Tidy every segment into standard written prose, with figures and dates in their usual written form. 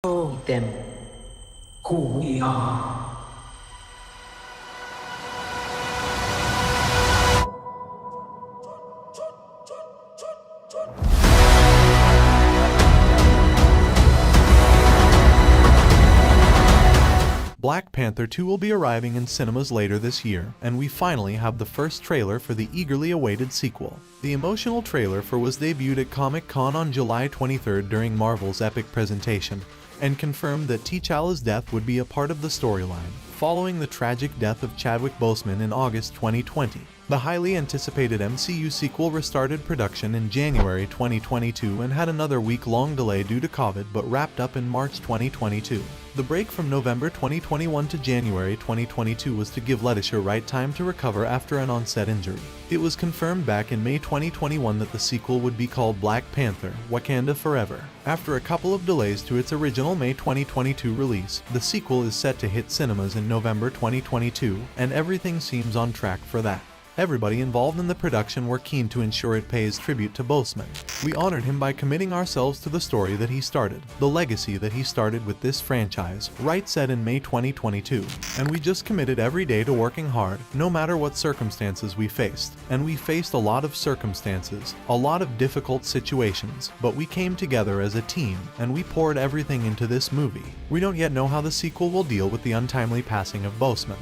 them. Black Panther 2 will be arriving in cinemas later this year, and we finally have the first trailer for the eagerly awaited sequel. The emotional trailer was debuted at Comic-Con on July 23rd during Marvel's epic presentation, and confirmed that T'Challa's death would be a part of the storyline, following the tragic death of Chadwick Boseman in August 2020. The highly anticipated MCU sequel restarted production in January 2022 and had another week-long delay due to COVID but wrapped up in March 2022. The break from November 2021 to January 2022 was to give Letitia Wright time to recover after an onset injury. It was confirmed back in May 2021 that the sequel would be called Black Panther: Wakanda Forever. After a couple of delays to its original May 2022 release, the sequel is set to hit cinemas in November 2022, and everything seems on track for that. Everybody involved in the production were keen to ensure it pays tribute to Boseman. We honored him by committing ourselves to the story that he started, the legacy that he started with this franchise, Wright said in May 2022. And we just committed every day to working hard, no matter what circumstances we faced. And we faced a lot of circumstances, a lot of difficult situations, but we came together as a team, and we poured everything into this movie. We don't yet know how the sequel will deal with the untimely passing of Boseman,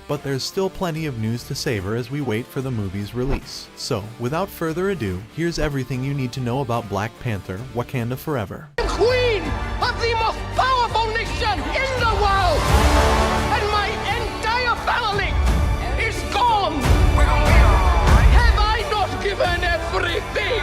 but there's still plenty of news to savor as we wait for the movie's release. So, without further ado, here's everything you need to know about Black Panther: Wakanda Forever. Queen of the most powerful nation in the world! And my entire family is gone! Have I not given everything?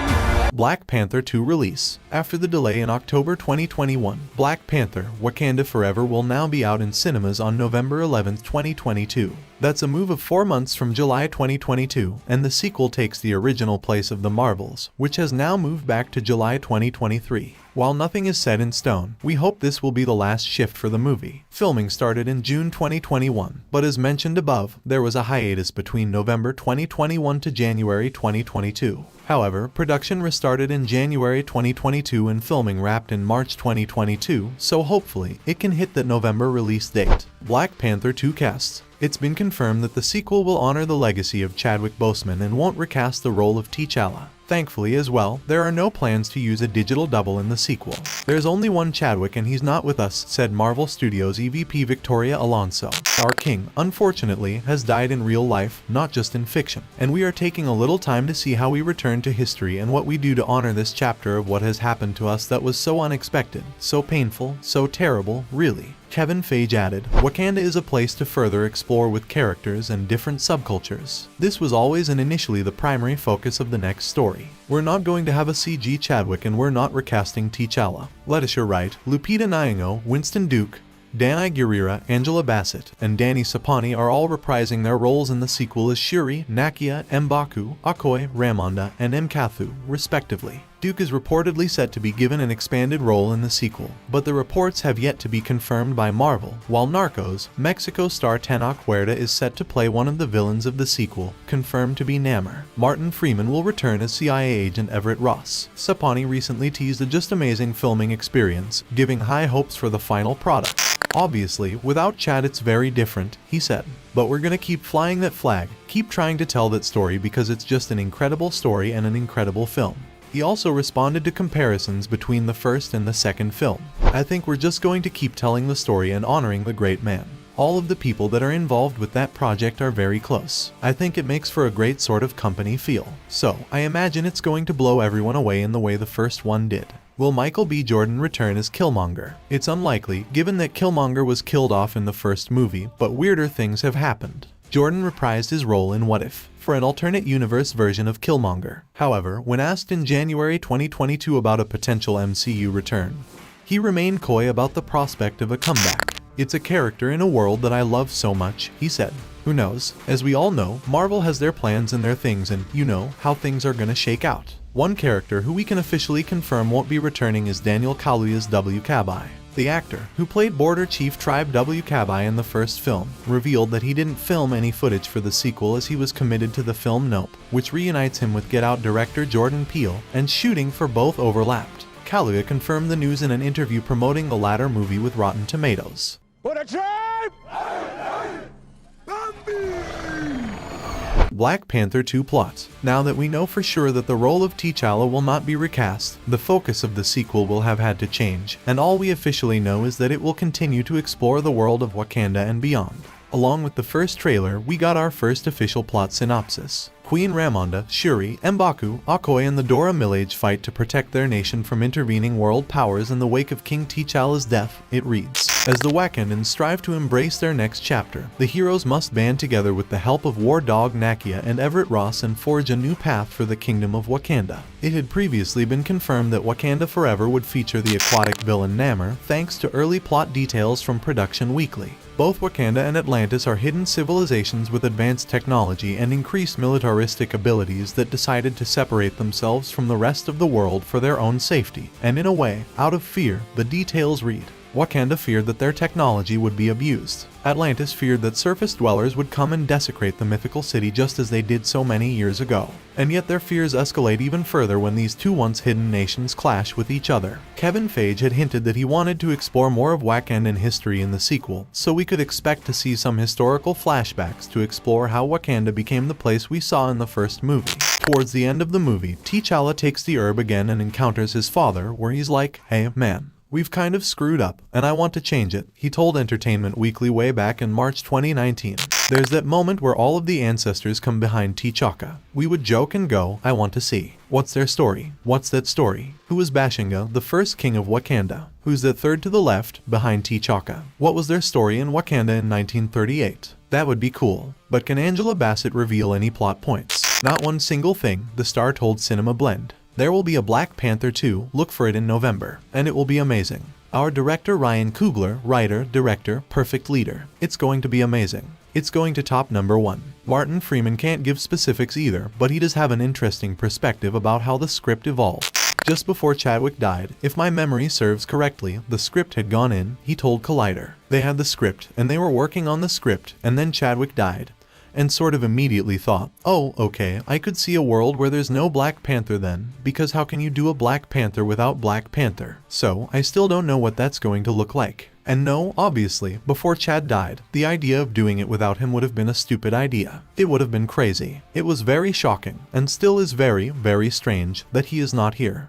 Black Panther 2 release. After the delay in October 2021, Black Panther: Wakanda Forever will now be out in cinemas on November 11, 2022. That's a move of 4 months from July 2022, and the sequel takes the original place of the Marvels, which has now moved back to July 2023. While nothing is set in stone, we hope this will be the last shift for the movie. Filming started in June 2021, but as mentioned above, there was a hiatus between November 2021 to January 2022. However, production restarted in January 2022 and filming wrapped in March 2022, so hopefully it can hit that November release date. Black Panther 2 casts. It's been confirmed that the sequel will honor the legacy of Chadwick Boseman and won't recast the role of T'Challa. Thankfully as well, there are no plans to use a digital double in the sequel. There's only one Chadwick and he's not with us, said Marvel Studios EVP Victoria Alonso. Our king, unfortunately, has died in real life, not just in fiction, and we are taking a little time to see how we return to history and what we do to honor this chapter of what has happened to us that was so unexpected, so painful, so terrible, really. Kevin Feige added, Wakanda is a place to further explore with characters and different subcultures. This was always and initially the primary focus of the next story. We're not going to have a CG Chadwick and we're not recasting T'Challa. Letitia Wright, Lupita Nyong'o, Winston Duke, Danai Gurira, Angela Bassett, and Danny Sapani are all reprising their roles in the sequel as Shuri, Nakia, M'Baku, Okoye, Ramonda, and M'Kathu, respectively. Duke is reportedly set to be given an expanded role in the sequel, but the reports have yet to be confirmed by Marvel, while Narcos, Mexico star Tenoch Huerta is set to play one of the villains of the sequel, confirmed to be Namor. Martin Freeman will return as CIA agent Everett Ross. Sapani recently teased a just amazing filming experience, giving high hopes for the final product. Obviously, without Chad it's very different, he said. But we're gonna keep flying that flag, keep trying to tell that story because it's just an incredible story and an incredible film. He also responded to comparisons between the first and the second film. I think we're just going to keep telling the story and honoring the great man. All of the people that are involved with that project are very close. I think it makes for a great sort of company feel. So, I imagine it's going to blow everyone away in the way the first one did. Will Michael B. Jordan return as Killmonger? It's unlikely, given that Killmonger was killed off in the first movie, but weirder things have happened. Jordan reprised his role in What If? For an alternate universe version of Killmonger. However, when asked in January 2022 about a potential MCU return, he remained coy about the prospect of a comeback. It's a character in a world that I love so much, he said. Who knows? As we all know, Marvel has their plans and their things and, you know, how things are gonna shake out. One character who we can officially confirm won't be returning is Daniel Kaluuya's W.Kabi. The actor, who played Border Chief Tribe W.Kabi in the first film, revealed that he didn't film any footage for the sequel as he was committed to the film Nope, which reunites him with Get Out director Jordan Peele, and shooting for both overlapped. Kaluuya confirmed the news in an interview promoting the latter movie with Rotten Tomatoes. For the tribe! Black Panther 2 plot. Now that we know for sure that the role of T'Challa will not be recast, the focus of the sequel will have had to change, and all we officially know is that it will continue to explore the world of Wakanda and beyond. Along with the first trailer, we got our first official plot synopsis. Queen Ramonda, Shuri, M'Baku, Okoye and the Dora Milaje fight to protect their nation from intervening world powers in the wake of King T'Challa's death, it reads. As the Wakandans strive to embrace their next chapter, the heroes must band together with the help of War Dog Nakia and Everett Ross and forge a new path for the Kingdom of Wakanda. It had previously been confirmed that Wakanda Forever would feature the aquatic villain Namor, thanks to early plot details from Production Weekly. Both Wakanda and Atlantis are hidden civilizations with advanced technology and increased militaristic abilities that decided to separate themselves from the rest of the world for their own safety, and in a way, out of fear, the details read. Wakanda feared that their technology would be abused. Atlantis feared that surface dwellers would come and desecrate the mythical city just as they did so many years ago. And yet their fears escalate even further when these two once hidden nations clash with each other. Kevin Feige had hinted that he wanted to explore more of Wakandan history in the sequel, so we could expect to see some historical flashbacks to explore how Wakanda became the place we saw in the first movie. Towards the end of the movie, T'Challa takes the herb again and encounters his father, where he's like, "Hey, man. We've kind of screwed up, and I want to change it," he told Entertainment Weekly way back in March 2019. There's that moment where all of the ancestors come behind T'Chaka. We would joke and go, "I want to see. What's their story? What's that story? Who is Bashinga, the first king of Wakanda? Who's that third to the left, behind T'Chaka? What was their story in Wakanda in 1938? That would be cool." But can Angela Bassett reveal any plot points? Not one single thing, the star told Cinema Blend. There will be a Black Panther 2, look for it in November, and it will be amazing. Our director Ryan Coogler, writer, director, perfect leader. It's going to be amazing. It's going to top #1. Martin Freeman can't give specifics either, but he does have an interesting perspective about how the script evolved. Just before Chadwick died, if my memory serves correctly, the script had gone in, he told Collider. They had the script, and they were working on the script, and then Chadwick died. And sort of immediately thought, oh, okay, I could see a world where there's no Black Panther then, because how can you do a Black Panther without Black Panther? So, I still don't know what that's going to look like. And no, obviously, before Chad died, the idea of doing it without him would have been a stupid idea. It would have been crazy. It was very shocking, and still is very, very strange, that he is not here.